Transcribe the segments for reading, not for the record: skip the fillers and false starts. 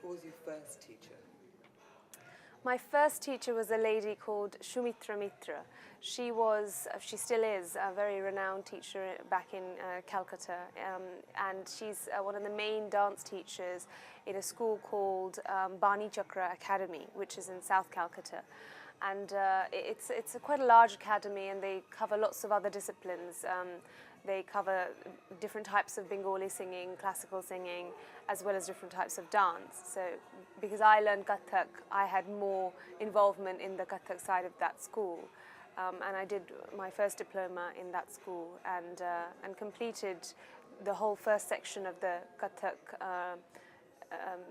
Who was your first teacher? My first teacher was a lady called Shumitra Mitra. She still is, a very renowned teacher back in Calcutta, and she's one of the main dance teachers in a school called Bani Chakra Academy, which is in South Calcutta. And it's quite a large academy, and they cover lots of other disciplines. They cover different types of Bengali singing, classical singing, as well as different types of dance. So because I learned Kathak, I had more involvement in the Kathak side of that school. And I did my first diploma in that school and completed the whole first section of the Kathak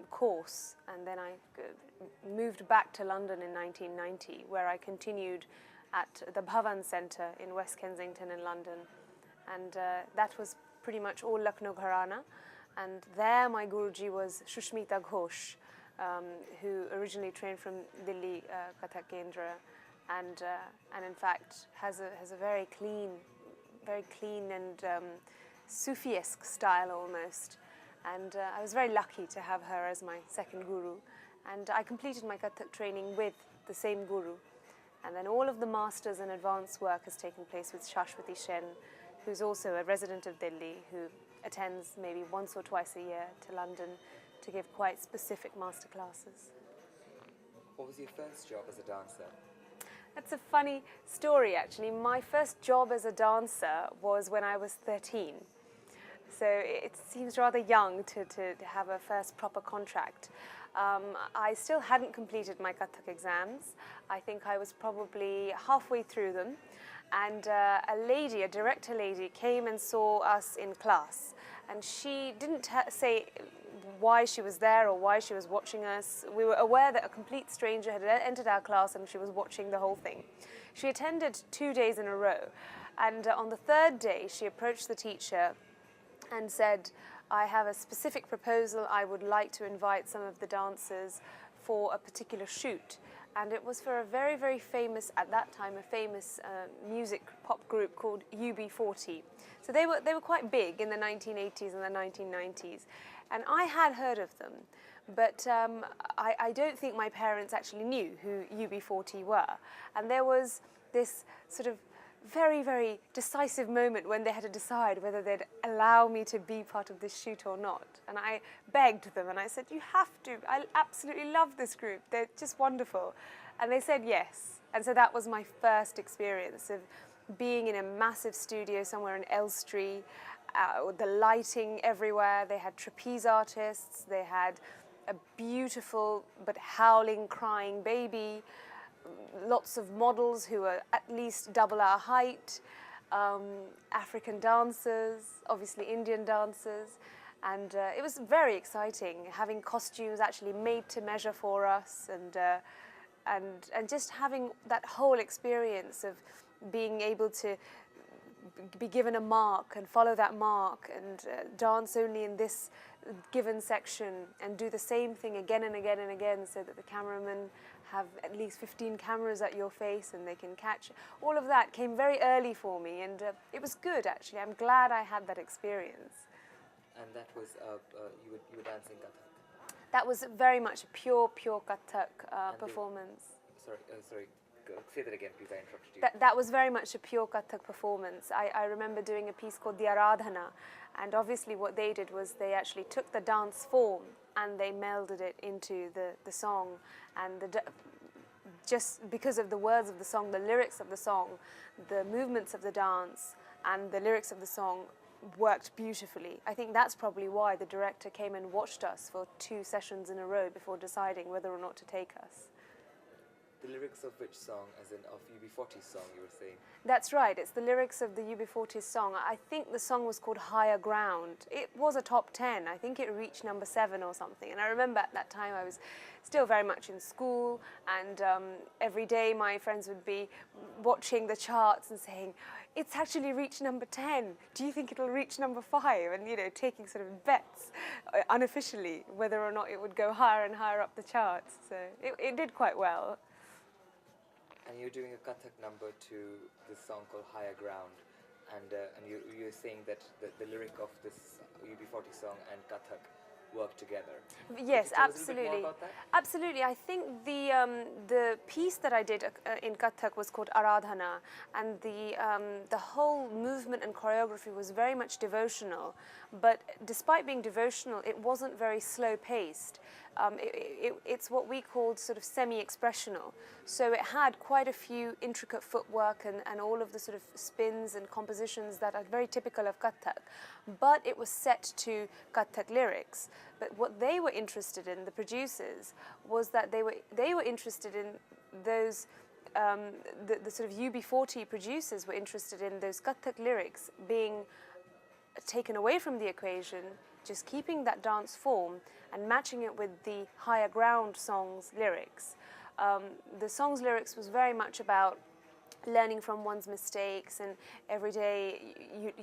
course. And then I moved back to London in 1990, where I continued at the Bhavan Centre in West Kensington in London. And that was pretty much all Lucknow Gharana. And there my Guruji was Shushmita Ghosh, who originally trained from Delhi Kathak Kendra, and in fact has a very clean and Sufi-esque style almost. And I was very lucky to have her as my second guru. And I completed my Kathak training with the same guru. And then all of the masters and advanced work has taken place with Shashwati Shen, who's also a resident of Delhi, who attends maybe once or twice a year to London to give quite specific master classes. What was your first job as a dancer? That's a funny story, actually. My first job as a dancer was when I was 13. So it seems rather young to have a first proper contract. I still hadn't completed my Kathak exams. I think I was probably halfway through them. And a director lady, came and saw us in class. And she didn't say why she was there or why she was watching us. We were aware that a complete stranger had entered our class and she was watching the whole thing. She attended 2 days in a row. And on the third day, she approached the teacher and said, I have a specific proposal. I would like to invite some of the dancers for a particular shoot. And it was for a very, very famous, at that time, a famous music pop group called UB40. So they were quite big in the 1980s and the 1990s. And I had heard of them, but I don't think my parents actually knew who UB40 were. And there was this sort of very, very decisive moment when they had to decide whether they'd allow me to be part of this shoot or not. And I begged them and I said, you have to, I absolutely love this group, they're just wonderful. And they said yes. And so that was my first experience of being in a massive studio somewhere in Elstree, the lighting everywhere. They had trapeze artists, they had a beautiful but howling, crying baby, lots of models who were at least double our height, African dancers, obviously Indian dancers, and it was very exciting, having costumes actually made to measure for us, and just having that whole experience of being able to be given a mark and follow that mark and dance only in this given section and do the same thing again and again and again, so that the cameramen have at least 15 cameras at your face and they can catch. All of that came very early for me, and it was good actually. I'm glad I had that experience. And that was, you were dancing Kathak? That was very much a pure Kathak performance. Sorry, say that again please, I interrupted you. That was very much a pure Kathak performance. I remember doing a piece called the Aradhana, and obviously what they did was they actually took the dance form and they melded it into the song, and just because of the words of the song, the lyrics of the song, the movements of the dance and the lyrics of the song worked beautifully. I think that's probably why the director came and watched us for 2 sessions in a row before deciding whether or not to take us. The lyrics of which song, as in of UB40's song you were saying? That's right, it's the lyrics of the UB40's song. I think the song was called Higher Ground. It was a top 10, I think it reached number 7 or something. And I remember at that time I was still very much in school, and every day my friends would be watching the charts and saying, it's actually reached number 10. Do you think it'll reach number 5? And, you know, taking sort of bets unofficially whether or not it would go higher and higher up the charts. So it did quite well. And you're doing a Kathak number to this song called Higher Ground, and you're saying that the lyric of this UB40 song and Kathak work together. Yes, Could you tell us a little bit more absolutely. about that? Absolutely. I think the piece that I did in Kathak was called Aradhana, and the whole movement and choreography was very much devotional. But despite being devotional, it wasn't very slow paced. It's what we called sort of semi-expressional. So it had quite a few intricate footwork and all of the sort of spins and compositions that are very typical of Kathak. But it was set to Kathak lyrics. But what they were interested in, the producers, was that they were interested in those, the sort of UB40 producers were interested in those Kathak lyrics being taken away from the equation, just keeping that dance form and matching it with the higher ground song's lyrics. The song's lyrics was very much about learning from one's mistakes, and every day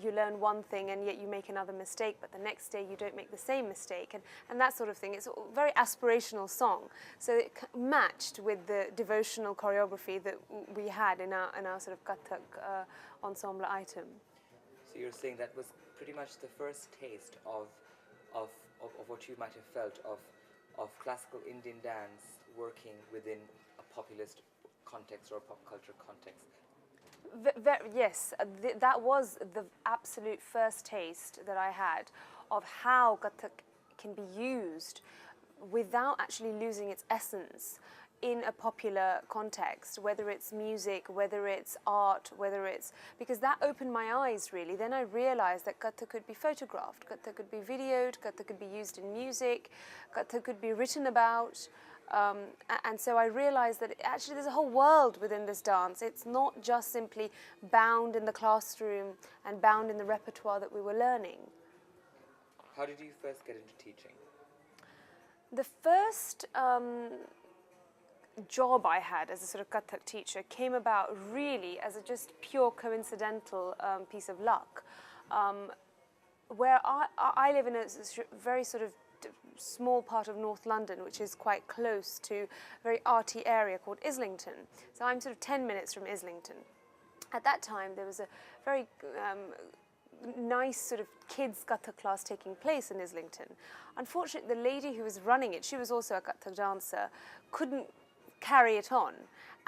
you learn one thing and yet you make another mistake, but the next day you don't make the same mistake, and that sort of thing. It's a very aspirational song, so it matched with the devotional choreography that we had in our sort of Kathak ensemble item. So you're saying that was pretty much the first taste of what you might have felt of classical Indian dance working within a populist context or a pop culture context. Yes, that was the absolute first taste that I had of how Kathak can be used without actually losing its essence in a popular context, whether it's music, whether it's art, because that opened my eyes really. Then I realized that Kathak could be photographed, Kathak could be videoed, Kathak could be used in music, Kathak could be written about. And so I realized that actually there's a whole world within this dance. It's not just simply bound in the classroom and bound in the repertoire that we were learning. How did you first get into teaching? The first job I had as a sort of Kathak teacher came about really as a just pure coincidental piece of luck. Where I live in a very sort of small part of North London, which is quite close to a very arty area called Islington. So I'm sort of 10 minutes from Islington. At that time, there was a very nice sort of kids Kathak class taking place in Islington. Unfortunately, the lady who was running it, she was also a Kathak dancer, couldn't carry it on.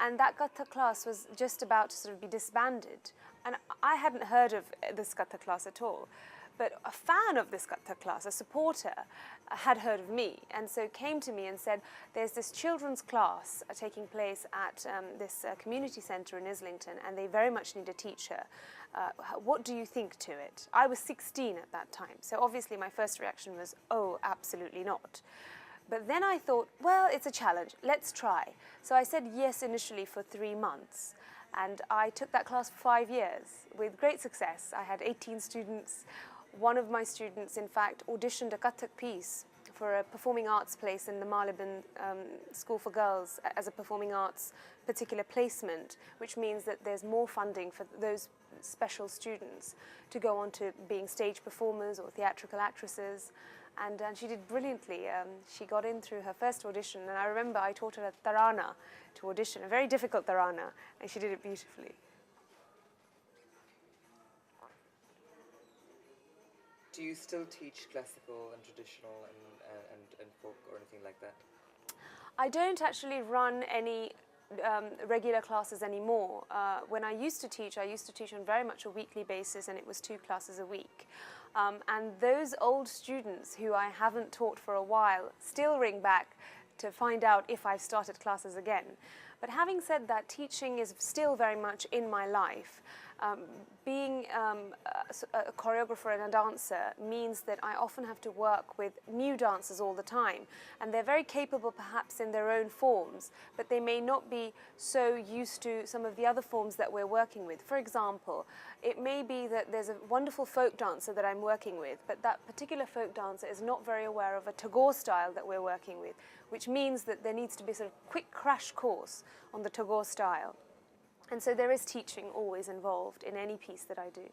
And that Kathak class was just about to sort of be disbanded. And I hadn't heard of this Kathak class at all. But a fan of this Kathak class, a supporter, had heard of me, and so came to me and said, there's this children's class taking place at this community centre in Islington, and they very much need a teacher. What do you think to it? I was 16 at that time, so obviously my first reaction was, oh, absolutely not. But then I thought, well, it's a challenge, let's try. So I said yes initially for 3 months. And I took that class for 5 years with great success. I had 18 students. One of my students, in fact, auditioned a Kathak piece for a performing arts place in the Maliban School for Girls as a performing arts particular placement, which means that there's more funding for those special students to go on to being stage performers or theatrical actresses. And she did brilliantly. She got in through her first audition, and I remember I taught her a tarana to audition, a very difficult tarana, and she did it beautifully. Do you still teach classical and traditional and folk or anything like that? I don't actually run any regular classes anymore. When I used to teach on very much a weekly basis, and it was 2 classes a week. And those old students who I haven't taught for a while still ring back to find out if I've started classes again. But having said that, teaching is still very much in my life. Being a choreographer and a dancer means that I often have to work with new dancers all the time, and they're very capable perhaps in their own forms, but they may not be so used to some of the other forms that we're working with. For example, it may be that there's a wonderful folk dancer that I'm working with, but that particular folk dancer is not very aware of a Tagore style that we're working with, which means that there needs to be a sort of quick crash course on the Tagore style. And so there is teaching always involved in any piece that I do.